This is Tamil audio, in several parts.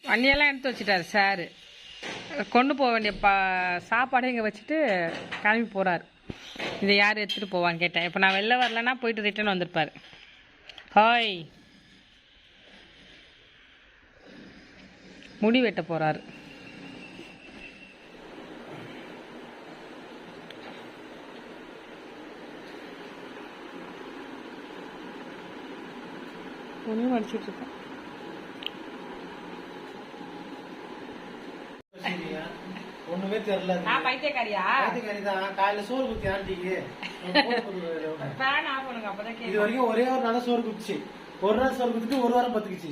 வண்டியெல்லாம் எடுத்து வச்சுட்டாரு சார். கொண்டு போக வேண்டிய சாப்பாடு இங்கே வச்சுட்டு கிளம்பி போகிறார். இதை யார் எடுத்துகிட்டு போவான்னு கேட்டேன். இப்போ நான் வெளில வரலன்னா போயிட்டு ரிட்டர்ன் வந்திருப்பார். ஹாய், முடி வெட்ட போகிறாரு. துணி மடிச்சிட்ருக்கேன். ஒண்ணுமே தெரியல. பைத்தியக்காரியா? பைத்தியக்காரி தான். காலையில சோறு குத்தி ஆண்டிக்கு இது வரைக்கும் ஒரே ஒரு நாள் சோறு குடிச்சு, ஒரு நாள் சோறு குத்திட்டு ஒரு வாரம் பத்துக்குச்சு.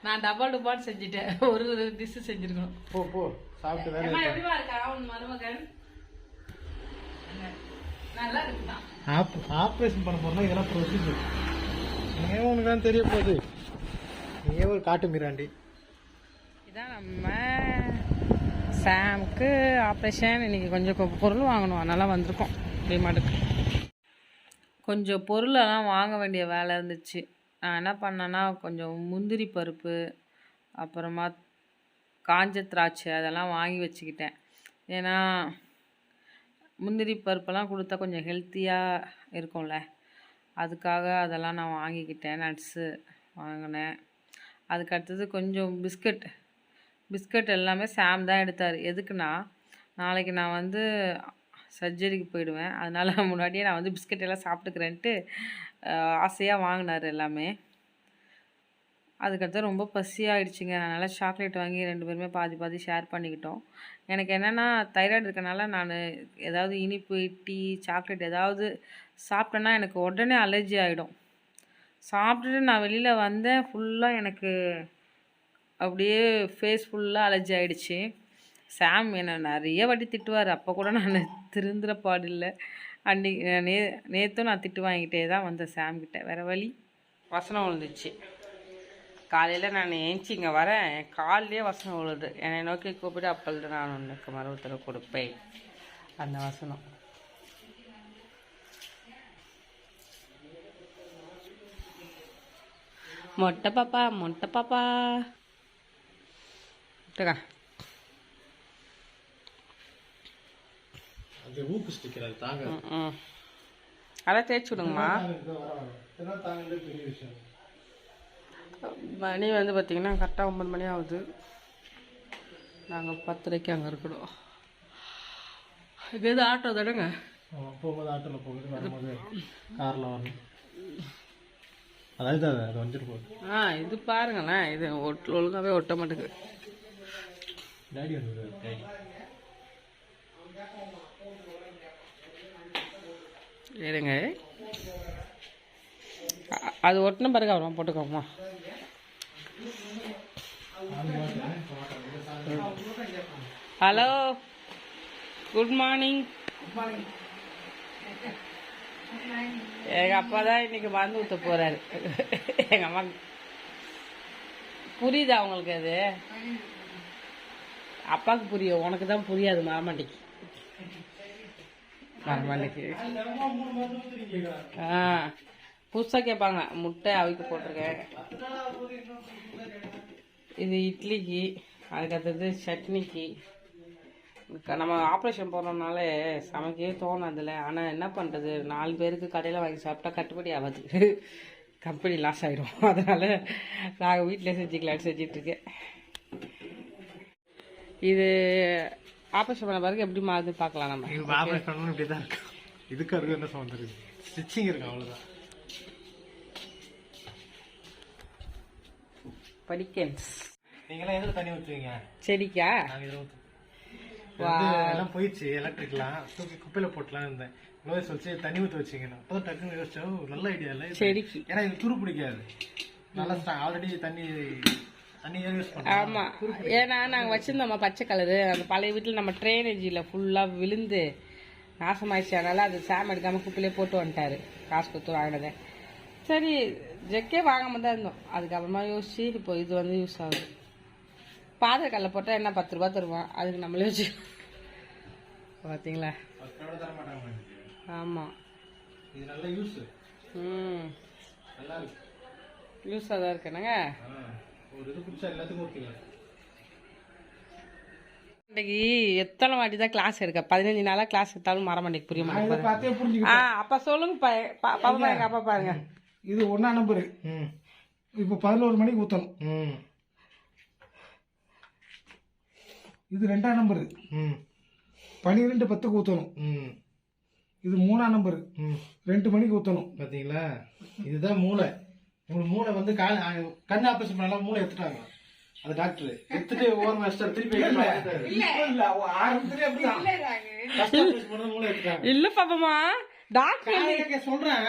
நான் டபுள் டுபாட் செஞ்சுட்டேன். ஒரு டிஷ் செஞ்சிருக்கணும். போ போ சாப்பிட்டு வேற இருக்கா உன் மருமகன்? நல்லா இருக்குதான். ஆப்ரேஷன் பண்ண போறோம்னா இதெல்லாம் ப்ரொசீஜர். நீங்க உனக்கு தான் தெரிய போகுது. நீங்க ஒரு காட்டு மீராண்டி. இதான் நம்ம சாமுக்கு ஆப்ரேஷன். இன்றைக்கி கொஞ்சம் பொருள் வாங்கணும், அதனால் வந்திருக்கோம் டிமார்ட்டுக்கு. கொஞ்சம் பொருளெல்லாம் வாங்க வேண்டிய வேலை இருந்துச்சு. நான் என்ன பண்ணேன்னா கொஞ்சம் முந்திரி பருப்பு, அப்புறமா காஞ்ச திராட்சை அதெல்லாம் வாங்கி வச்சுக்கிட்டேன். ஏன்னா முந்திரி பருப்பெல்லாம் கொடுத்தா கொஞ்சம் ஹெல்த்தியாக இருக்கும்ல, அதுக்காக அதெல்லாம் நான் வாங்கிக்கிட்டேன். நட்ஸு வாங்கினேன். அதுக்கு அடுத்தது கொஞ்சம் பிஸ்கட் எல்லாமே சாம் தான் எடுத்தார். எதுக்குன்னா நாளைக்கு நான் வந்து சர்ஜரிக்கு போயிடுவேன், அதனால் முன்னாடியே நான் வந்து பிஸ்கட் எல்லாம் சாப்பிட்டுக்கிறேன்ட்டு ஆசையாக வாங்கினார் எல்லாமே. அதுக்கடுத்து ரொம்ப பசியாகிடுச்சிங்க. அதனால் சாக்லேட் வாங்கி 2 பேருமே பாதி பாதி ஷேர் பண்ணிக்கிட்டோம். எனக்கு என்னென்னா தைராய்டு இருக்கனால நான் ஏதாவது இனிப்பு, டீ, சாக்லேட் ஏதாவது சாப்பிட்டேன்னா எனக்கு உடனே அலர்ஜி ஆகிடும். சாப்பிட்டுட்டு நான் வெளியில் வந்தேன், ஃபுல்லாக எனக்கு அப்படியே ஃபேஸ் ஃபுல்லாக அலர்ஜி ஆகிடுச்சி. சாம் என்னை நிறைய வாட்டி திட்டுவார். அப்போ கூட நான் திருந்துற பாடில்லை. அன்றைக்கி நேற்றும் நான் திட்டு வாங்கிட்டே தான் வந்தேன் சாம்கிட்ட. வேறு வழி. வசனம் விழுந்துச்சு. காலையில் நான் ஏஞ்சி இங்கே வரேன், என் காலிலே வசனம் விழுது. என்னை நோக்கி கூப்பிட்டு அப்பொழுது நான் உனக்கு மருவத்தில் கொடுப்பேன். அந்த வசனம். மொட்டை பாப்பா மொட்டை பாப்பா அதான் தேய்ச்சி விடுங்கம்மா. மணி வந்து பார்த்தீங்கன்னா கரெக்டாக 9 மணி ஆகுது. நாங்கள் 10:30க்கு அங்கே இருக்கணும். இங்கேருந்து ஆட்டோ தானேங்க போகும்போது, ஆட்டோவில் போகுது, வரும்போது காரில் வரணும். அதாவது அது வந்துட்டு போகுது. இது பாருங்களேன், இது ஒழுங்காகவே ஒட்ட மாட்டேங்குது. டாடி வந்து இருங்க, அது ஒட்டின பிறகு அப்புறம் போட்டுக்கோமா. Hello, good morning. எங்கள் அப்பா தான் இன்னைக்கு மருந்து ஊற்ற போகிறாரு. எங்கள் அம்மா புரியுதா உங்களுக்கு? அது அப்பாவுக்கு புரியும், உனக்கு தான் புரியாது. மரமாண்டிக்கு புதுசாக கேட்பாங்க. முட்டை அவிக்க போட்டிருக்கேன். இது இட்லிக்கு, அதுக்கடுத்தது சட்னிக்கு. நம்ம ஆப்ரேஷன் போகிறோம்னால சமைக்கவே தோணாதில்ல. ஆனால் என்ன பண்ணுறது, 4 பேருக்கு கடையில் வாங்கி சாப்பிட்டா கட்டுப்படி ஆகாது, கம்பெனி லாஸ் ஆகிடும். அதனால் நாங்கள் வீட்டிலே செஞ்சுக்கலான்னு செஞ்சிட்ருக்கேன். இது ஆப்ரேஷன் பண்ண பிறகு எப்படி மாறுது பார்க்கலாம். நம்ம ஆப்ரேஷன் பண்ணணும் இப்படி தான் இருக்கு. இதுக்கு அதுக்கு என்ன சம்மந்தம் இருக்குது? ஸ்டிச்சிங் இருக்கு, அவ்வளோதான். படிக்கன்ஸ் நீங்களாம் எதில் தண்ணி ஊற்றுவீங்க? செடிக்கா? எல்லாம் போயிடுச்சு, எலக்ட்ரிக்லாம் தூக்கி குப்பையில் போட்டலாம் இருந்தேன். நோய் சொல்லிச்சு தண்ணி ஊற்றி வச்சிங்கன்னா அப்போ தான் டக்குன்னு யோசிச்சா நல்ல ஐடியா இல்லை செடிக்கு. ஏன்னா இது துரு பிடிக்காது. நல்லா ஆல்ரெடி தண்ணி யூஸ் பண்ணுவோம். ஆமாம், ஏன்னா நாங்கள் வச்சுருந்தோம்மா பச்சை கலரு. அந்த பழைய வீட்டில் நம்ம ட்ரைனேஜில் ஃபுல்லாக விழுந்து நாசமாயிடுச்சு. அதனால் அது சாம் எடுக்காமல் குப்பையிலே போட்டு வந்துட்டார். காசு கொடுத்து வாங்கினதே. சரி, ஜெக்கே வாங்காமல் தான் இருந்தோம். அதுக்கப்புறமா யோசிச்சு இப்போ இது வந்து யூஸ் ஆகுது. பாத்திர கல்ல போட்டால் என்ன 10 ரூபா தருவான், அதுக்கு நம்மளே வச்சு பார்த்தீங்களா? ஆமாம், யூஸாக தான் இருக்குனுங்க. ஒரு இது குடிச்சா எல்லாத்துக்கும் ஓகேங்க. இன்னைக்கு எத்தனை வாட்டி தான் கிளாஸ் எடுக்க 15 நாளாக கிளாஸ் எடுத்தாலும் மரமண்டைக்கு புரிய நான் இதை மாட்டேங்குது. பார்த்தே புரிஞ்சுக்கிட்டேன். அப்போ சொல்லுங்க பாப்பா எங்கள் அப்பா பாருங்க. இது 1ஆம் நம்பரு. இப்போ 11 மணிக்கு ஊற்றணும். இது 2ஆம் நம்பரு. 12:10க்கு ஊற்றணும். இது 3ஆம் நம்பரு. 2 மணிக்கு ஊற்றணும். பார்த்தீங்களா, இதுதான் மூளை. உங்களுக்கு மூளை வந்து கண் ஆப்ரேஷன் பண்ணலாம், மூளை எடுத்துட்டாங்க. அது டாக்டர் எடுத்துட்டு ஓவர் மாஸ்டர் திருப்பி மூளை எடுத்துட்டாங்க. இல்ல பாப்பமா டாக்டர் சொல்றேன்,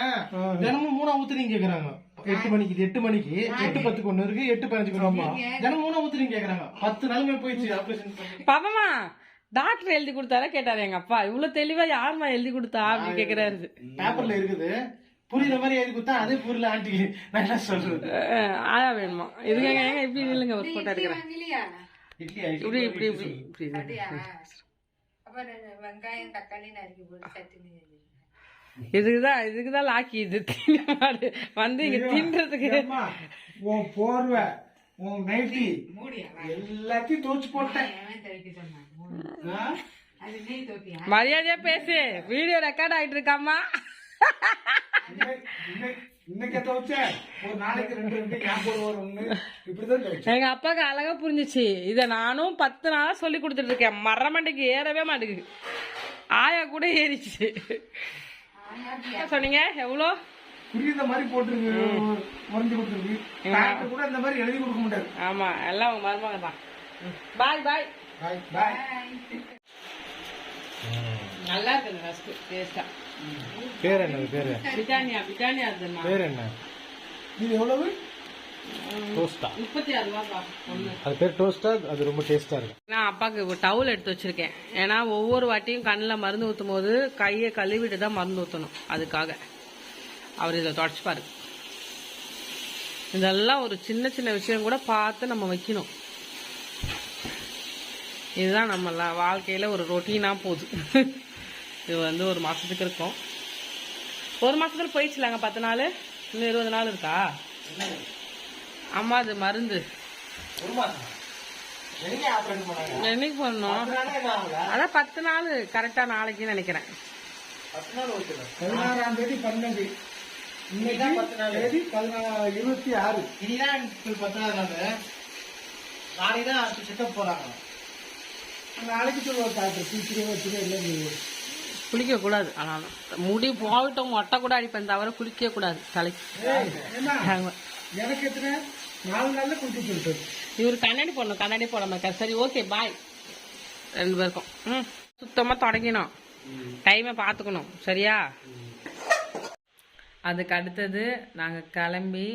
தினமும் 3 ஊத்துறீங்க கேக்குறாங்க. 8 மணிக்கு 8:10க்கு ஒண்ணு இருக்கு, 8:15க்கு ஒண்ணு. தினமும் 3 ஊத்துறீங்க கேக்குறாங்க. 10 நாள் மேல போயிடுச்சு ஆப்ரேஷன். பாப்பமா டாக்டர் எழுதி கொடுத்தாரா கேட்டாரு எங்க அப்பா. இவ்வளவு தெளிவா யாருமா எழுதி கொடுத்தா அப்படின்னு கேக்குறாரு. பேப்பர்ல இருக்குது, புரியுற மாதிரி எழுதி கொடுத்தா அதே புரியல ஆண்டிக்கு. நான் என்ன சொல்றது, ஆயா வேணுமா இதுங்க ஏங்க இப்படி இல்லைங்க ஒரு போட்டோ எடுக்கிறேன். இட்லி இப்படி இப்படி இப்படி இப்படி வெங்காயம் தக்காளி நறுக்கி போட்டு சட்னி. இதுக்குதான் லாக்கி இது தின்னு வந்து இங்க தின்றதுக்கு. உன் போர்வை, உன் நைட்டி எல்லாத்தையும் துவச்சு போட்டேன். மரியாதையா பேசு, வீடியோ ரெக்கார்ட் ஆயிட்டு இருக்காமா. இன்னைக்கு துவச்ச ஒரு நாளைக்கு 2 ஞாபகம் வரும். இப்படிதான் துவச்சேன். எங்க அப்பாவுக்கு அழகா புரிஞ்சிச்சு. இதை நானும் 10 நாளா சொல்லி கொடுத்துட்டு இருக்கேன். மரமண்டைக்கு ஏறவே மாட்டேங்குது. ஆயா கூட ஏறிச்சு. சொன்னீங்க எவ்வளோ புரியுத மாதிரி போட்டுருக்கு, மறைஞ்சு கொடுத்துருக்கு. டாக்டர் கூட இந்த மாதிரி எழுதி கொடுக்க மாட்டாரு. ஆமா, எல்லாம் உங்க மருமக தான். பாய் பாய் பாய் பாய். நல்லா இருக்குது ஃபர்ஸ்ட் டேஸ்டா. பேர் என்ன? பேரு பிரிட்டானியா. பிரிட்டானியா அதுமா. பேர் என்ன? இது எவ்வளவு? டோஸ்டா. 36 ரூபாப்பா ஒண்ணு. அது பேர் டோஸ்டா. அது ரொம்ப டேஸ்டா இருக்கு. நான் அப்பாவுக்கு ஒரு டவுல் எடுத்து வச்சிருக்கேன். ஏன்னா ஒவ்வொரு வாட்டியும் கண்ணில் மருந்து ஊற்றும் போது கையை கழுவிட்டு தான் மருந்து ஊற்றணும். அதுக்காக அவர் இதை தொடச்சிப்பாரு. இதெல்லாம் ஒரு சின்ன சின்ன விஷயம் கூட பார்த்து நம்ம வைக்கணும். இதுதான் நம்ம வாழ்க்கையில் ஒரு ரொட்டீனாக போகுது. இது வந்து ஒரு மாதத்துக்கு இருக்கும். ஒரு மாதத்துல போயிடுச்சுலாங்க 10 நாள். இன்னும் 20 நாள் இருக்கா? அம்மா அது மருந்து என்னைக்கு பண்ணணும்? அதான் 10 நாள் கரெக்டா நாளைக்குன்னு நினைக்கிறேன். 16ஆம் தேதி 12. இன்னைக்கு 26. இனிதான் 10ஆம் நாள். நாளைக்கு தான் செக்கப் போறாங்க. நாளைக்கு சொல்லுவாங்க டாக்டர், சீக்கிரம் வச்சுக்க. இல்லை குளிக்க கூடாது. ஆனால் முடி போகட்டும், மொட்டை கூட அடிப்பேன் தவிர குளிக்க கூடாது தலைக்கு. எனக்கு எத்தனை 4 நாள்ல குளிக்க சொல்லிட்டு இவர் கண்ணாடி போடணும். கண்ணாடி போடாம இருக்காரு. சரி ஓகே பாய் 2 பேருக்கும். சுத்தமாக தொடங்கணும், டைமை பார்த்துக்கணும் சரியா? அதுக்கு அடுத்தது நாங்கள் கிளம்பி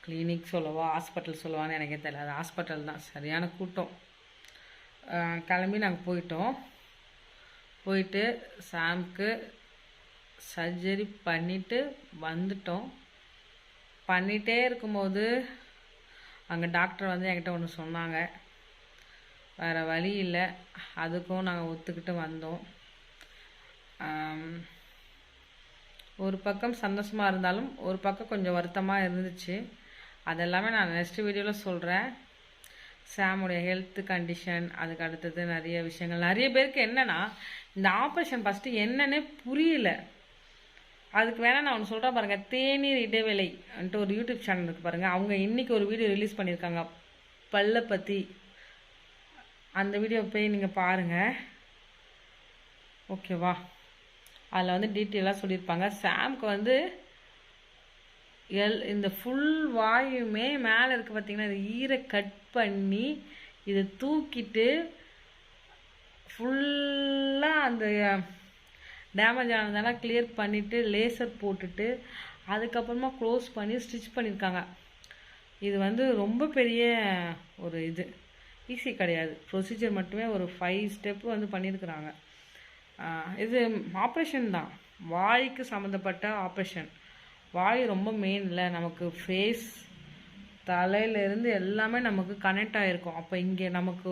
கிளினிக் சொல்லவா ஹாஸ்பிட்டல் சொல்லவான்னு எனக்கே தெரியல. அது ஹாஸ்பிட்டல் தான், சரியான கூட்டம். கிளம்பி நாங்கள் போயிட்டு சாம்க்கு சர்ஜரி பண்ணிவிட்டு வந்துட்டோம். பண்ணிகிட்டே இருக்கும்போது அங்கே டாக்டர் வந்து என்கிட்ட ஒன்று சொன்னாங்க. வேறு வழி இல்லை, அதுக்கும் நாங்கள் ஒத்துக்கிட்டு வந்தோம். ஒரு பக்கம் சந்தோஷமாக இருந்தாலும் ஒரு பக்கம் கொஞ்சம் வருத்தமாக இருந்துச்சு. அதெல்லாமே நான் நெக்ஸ்ட் வீடியோவில் சொல்கிறேன். சாமுடைய ஹெல்த் கண்டிஷன், அதுக்கு அடுத்தது நிறைய விஷயங்கள். நிறைய பேருக்கு என்னென்னா இந்த ஆப்ரேஷன் ஃபஸ்ட்டு என்னன்னே புரியல. அதுக்கு வேணால் நான் ஒன்று சொல்கிறேன் பாருங்கள். தேநீர் இடைவேளைன்ட்டு ஒரு யூடியூப் சேனல் இருக்குது பாருங்கள். அவங்க இன்றைக்கி ஒரு வீடியோ ரிலீஸ் பண்ணியிருக்காங்க பல்லை பற்றி. அந்த வீடியோ போய் நீங்கள் பாருங்கள் ஓகேவா? அதில் வந்து டீட்டெயிலாக சொல்லியிருப்பாங்க. சாம்க்கு வந்து இந்த ஃபுல் வாயுமே மேலே இருக்குது பார்த்தீங்கன்னா, இது ஈரை கட் பண்ணி இதை தூக்கிட்டு ஃபுல்லாக அந்த டேமேஜ் ஆனதெல்லாம் கிளியர் பண்ணிவிட்டு லேசர் போட்டுட்டு அதுக்கப்புறமா க்ளோஸ் பண்ணி ஸ்டிச் பண்ணியிருக்காங்க. இது வந்து ரொம்ப பெரிய ஒரு இது, ஈஸி கிடையாது. ப்ரொசீஜர் மட்டுமே ஒரு 5 ஸ்டெப்பு வந்து பண்ணியிருக்கிறாங்க. இது ஆப்ரேஷன் தான், வாய்க்கு சம்மந்தப்பட்ட ஆப்ரேஷன். வாய் ரொம்ப மெயினில் நமக்கு ஃபேஸ் தலையிலேருந்து எல்லாமே நமக்கு கனெக்ட் ஆகிருக்கும். அப்போ இங்கே நமக்கு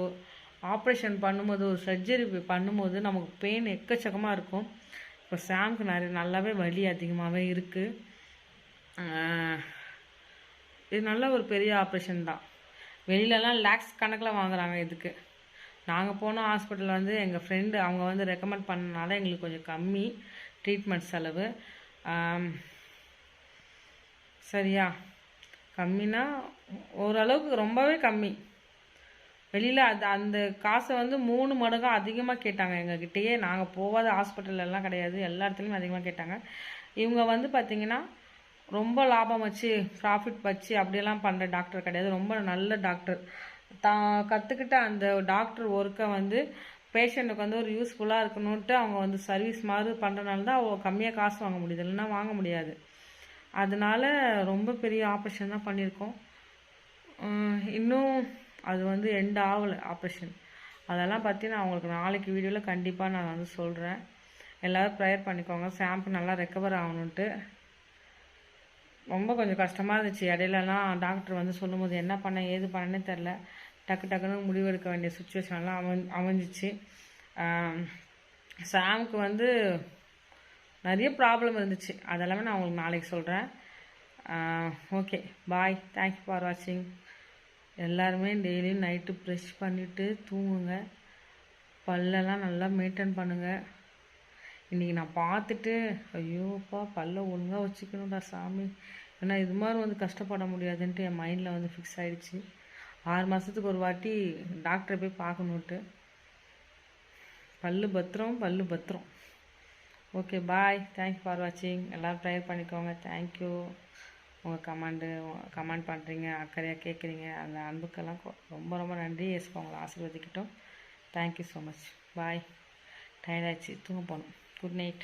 ஆப்ரேஷன் பண்ணும்போது, ஒரு சர்ஜரி பண்ணும்போது நமக்கு பெயின் எக்கச்சக்கமாக இருக்கும். இப்போ சாம்க்கு நல்லாவே வலி அதிகமாகவே இருக்குது. இது நல்ல ஒரு பெரிய ஆப்ரேஷன் தான். வெளியிலலாம் லேக்ஸ் கணக்கில் வாங்குறாங்க இதுக்கு. நாங்கள் போன ஹாஸ்பிட்டல் வந்து எங்கள் ஃப்ரெண்டு அவங்க வந்து ரெக்கமெண்ட் பண்ணனால எங்களுக்கு கொஞ்சம் கம்மி ட்ரீட்மெண்ட் செலவு. சரியா, கம்மினா ஓரளவுக்கு ரொம்பவே கம்மி. வெளியில் அந்த காசை வந்து 3 மடங்காக அதிகமாக கேட்டாங்க எங்ககிட்டயே. நாங்கள் போகாத ஹாஸ்பிட்டல்லாம் கிடையாது, எல்லா இடத்துலையும் அதிகமாக கேட்டாங்க. இவங்க வந்து பார்த்திங்கன்னா ரொம்ப லாபம் வச்சு ப்ராஃபிட் வச்சு அப்படியெல்லாம் பண்ணுற டாக்டர் கிடையாது. ரொம்ப நல்ல டாக்டர். தான் கற்றுக்கிட்ட அந்த டாக்டர் ஒர்க்கை வந்து பேஷண்ட்டுக்கு வந்து ஒரு யூஸ்ஃபுல்லாக இருக்கணுன்ட்டு அவங்க வந்து சர்வீஸ் மாதிரி பண்ணுறனால தான் அவங்க கம்மியாக காசு வாங்க முடியுது, இல்லைன்னா வாங்க முடியாது. அதனால ரொம்ப பெரிய ஆப்ரேஷன் தான் பண்ணியிருக்கோம். இன்னும் அது வந்து எண்ட் ஆகலை ஆப்ரேஷன். அதெல்லாம் பற்றி நான் உங்களுக்கு நாளைக்கு வீடியோவில் கண்டிப்பாக நான் வந்து சொல்கிறேன். எல்லோரும் ப்ரேயர் பண்ணிக்கோங்க, சாம்க்கு நல்லா ரெக்கவர் ஆகணுன்ட்டு. ரொம்ப கொஞ்சம் கஷ்டமாக இருந்துச்சு. இடையிலலாம் டாக்டர் வந்து சொல்லும்போது என்ன பண்ண ஏது பண்ணனே தெரில. டக்குன்னு முடிவெடுக்க வேண்டிய சுச்சுவேஷன்லாம் அமைஞ்சிச்சு. சாம்க்கு வந்து நிறைய ப்ராப்ளம் இருந்துச்சு. அதெல்லாமே நான் உங்களுக்கு நாளைக்கு சொல்கிறேன். Okay, bye. தேங்க்யூ ஃபார் வாட்சிங். எல்லாருமே டெய்லியும் நைட்டு ப்ரெஷ் பண்ணிவிட்டு தூங்குங்க. பல்லெல்லாம் நல்லா மெயின்டைன் பண்ணுங்கள். இன்றைக்கி நான் பார்த்துட்டு ஐயோப்பா பல்ல ஒழுங்காக வச்சுக்கணும்டா சாமி, ஏன்னா இது மாதிரி வந்து கஷ்டப்பட முடியாதுன்ட்டு என் மைண்டில் வந்து ஃபிக்ஸ் ஆகிடுச்சு. 6 மாதத்துக்கு ஒரு வாட்டி டாக்டரை போய் பார்க்கணுன்ட்டு. பல்லு பத்திரம். Okay, bye. தேங்க்யூ ஃபார் வாட்சிங். எல்லோரும் ப்ரேயர் பண்ணிக்கோங்க. தேங்க்யூ. உங்கள் கமெண்ட் பண்ணுறீங்க, அக்கறையாக கேட்குறீங்க, அந்த அன்புக்கெல்லாம் ரொம்ப நன்றி. எஸ்பா உங்களை ஆசீர்வதிக்கட்டும். Thank you so much. பாய். டயர்டாகிடுச்சு, தூங்க போகணும். Good night.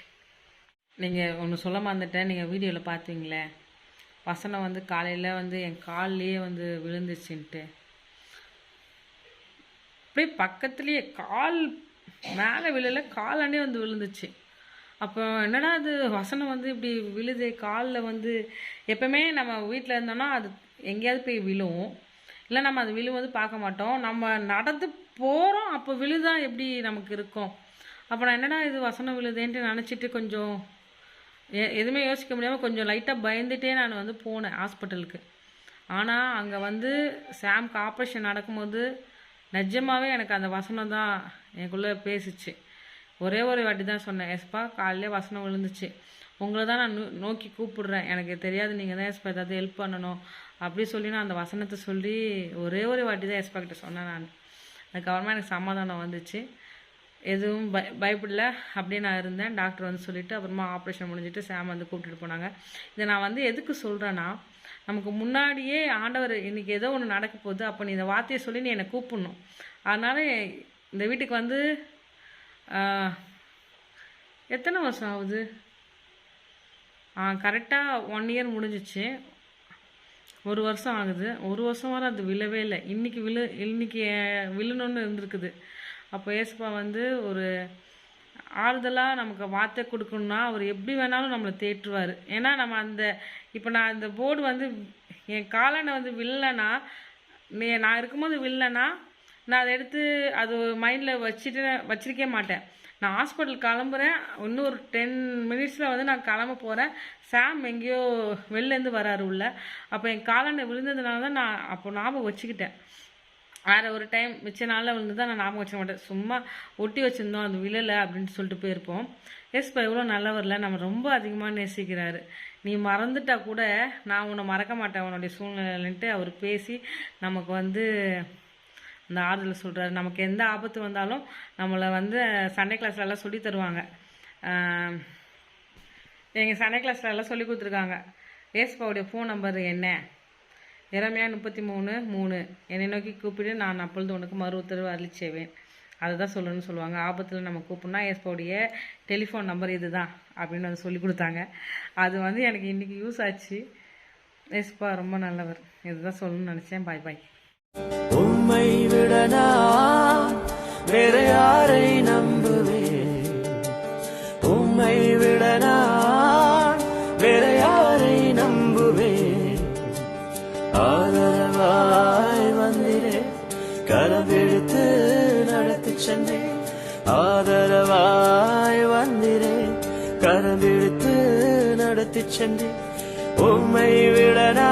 நீங்கள் ஒன்று சொல்ல மறந்துட்டேன். நீங்கள் வீடியோவில் பார்த்தீங்களே, வசனம் வந்து காலையில் வந்து என் கால்லையே வந்து விழுந்துச்சுன்ட்டு. அப்படியே பக்கத்துலேயே கால் மேலே விழலை, காலாண்டே வந்து விழுந்துச்சு. அப்போ என்னடா அது வசனம் வந்து இப்படி விழுது காலில் வந்து. எப்போவுமே நம்ம வீட்டில் இருந்தோம்னா அது எங்கேயாவது போய் விழுவும், இல்லை நம்ம அது விழுவது பார்க்க மாட்டோம். நம்ம நடந்து போகிறோம், அப்போ விழுதா எப்படி நமக்கு இருக்கும். அப்போ நான் என்னடா இது வசனம் விழுதேன்ட்டு நினச்சிட்டு கொஞ்சம் எதுவுமே யோசிக்க முடியாமல் கொஞ்சம் லைட்டாக பயந்துகிட்டே நான் வந்து போனேன் ஹாஸ்பிட்டலுக்கு. ஆனால் அங்கே வந்து சாம்க்கு ஆப்ரேஷன் நடக்கும்போது நிஜமாகவே எனக்கு அந்த வசனம் தான் எனக்குள்ளே பேசிச்சு. ஒரே ஒரு வாட்டி தான் சொன்னேன், எஸ்பா காலையிலே வசனம் விழுந்துச்சு, உங்களை தான் நான் நோக்கி கூப்பிடுறேன், எனக்கு தெரியாது, நீங்கள் தான் எஸ்பா ஏதாவது ஹெல்ப் பண்ணணும் அப்படி சொல்லி நான் அந்த வசனத்தை சொல்லி ஒரே ஒரு வாட்டி தான் எஸ்பா கிட்ட சொன்னேன் நான். அதுக்கப்புறமா எனக்கு சமாதானம் வந்துச்சு. எதுவும் பயப்படல, அப்படியே நான் இருந்தேன். டாக்டர் வந்து சொல்லிவிட்டு அப்புறமா ஆப்ரேஷன் முடிஞ்சிட்டு சாம் வந்து கூப்பிட்டுட்டு போனாங்க. இதை நான் வந்து எதுக்கு சொல்கிறேன்னா, நமக்கு முன்னாடியே ஆண்டவர் இன்றைக்கி ஏதோ ஒன்று நடக்க போகுது, அப்போ நீ இந்த வார்த்தையை சொல்லி நீ என்னை கூப்பிடணும். அதனால் இந்த வீட்டுக்கு வந்து எத்தனை வருஷம் ஆகுது, கரெக்டாக 1 இயர் முடிஞ்சிச்சு. 1 வருஷம் ஆகுது. 1 வருஷம் வரை அது விழவே இல்லை. இன்றைக்கி விழணுன்னு இருந்திருக்குது. அப்போ ஏசப்பா வந்து ஒரு ஆறுதலாக நமக்கு வார்த்தை கொடுக்கணுன்னா அவர் எப்படி வேணாலும் நம்மளை தேற்றுவார். ஏன்னா நம்ம அந்த இப்போ நான் இந்த போர்டு வந்து என் காலனை வந்து வில்லனா, நான் இருக்கும்போது வில்லனா நான் அதை எடுத்து அது மைண்டில் வச்சிருக்கே மாட்டேன். நான் ஹாஸ்பிட்டல் கிளம்புறேன், இன்னும் ஒரு 10 மினிட்ஸில் வந்து நான் கிளம்ப போகிறேன். சாம் எங்கேயோ வெளிலேருந்து வராரு உள்ள. அப்போ என் காலனை விழுந்ததுனால தான் நான் அப்போ ஞாபகம் வச்சுக்கிட்டேன். வேறு ஒரு டைம் மிச்ச நாளில் விழுந்து தான் நான் ஞாபகம் வச்சுக்க மாட்டேன். சும்மா ஒட்டி வச்சுருந்தோம், அது விழலை அப்படின்ட்டு சொல்லிட்டு போயிருப்போம். எஸ்பா எவ்வளோ நல்லவரில்ல, நம்ம ரொம்ப அதிகமாக நேசிக்கிறாரு. நீ மறந்துட்டா கூட நான் உன்னை மறக்க மாட்டேன் உன்னுடைய சூழ்நிலைன்ட்டு அவர் பேசி நமக்கு வந்து அந்த ஆறுதல் சொல்கிறாரு. நமக்கு எந்த ஆபத்து வந்தாலும் நம்மளை வந்து சண்டே கிளாஸ்லலாம் சொல்லி தருவாங்க. எங்கள் சண்டே கிளாஸ்லலாம் சொல்லி கொடுத்துருக்காங்க. ஏஸ்பாவுடைய ஃபோன் நம்பர் என்ன, எரேமியா 33:3, என்னை நோக்கி கூப்பிட்டு நான் அப்பொழுது உனக்கு மறு உத்தரவு அளிச்சேவேன். அதை தான் சொல்லணும்னு சொல்லுவாங்க. ஆபத்தில் நம்ம கூப்பிட்னா ஏஸ்பாவுடைய டெலிஃபோன் நம்பர் இது தான் அப்படின்னு வந்து சொல்லி கொடுத்தாங்க. அது வந்து எனக்கு இன்றைக்கி யூஸ் ஆச்சு. ஏஸ்பா ரொம்ப நல்லவர், இதுதான் சொல்லணும்னு நினச்சேன். பாய் பாய். உம்மை விடனா வேற யாரை நம்புவேன், உம்மை விடனா வேற யாரை நம்புவேன். ஆதரவாய் வந்திரே கரவெடுத்து நடத்தி சென்றேன், ஆதரவாய் வந்திரே கரவெடுத்து நடத்தி சென்றேன். உம்மை விடனா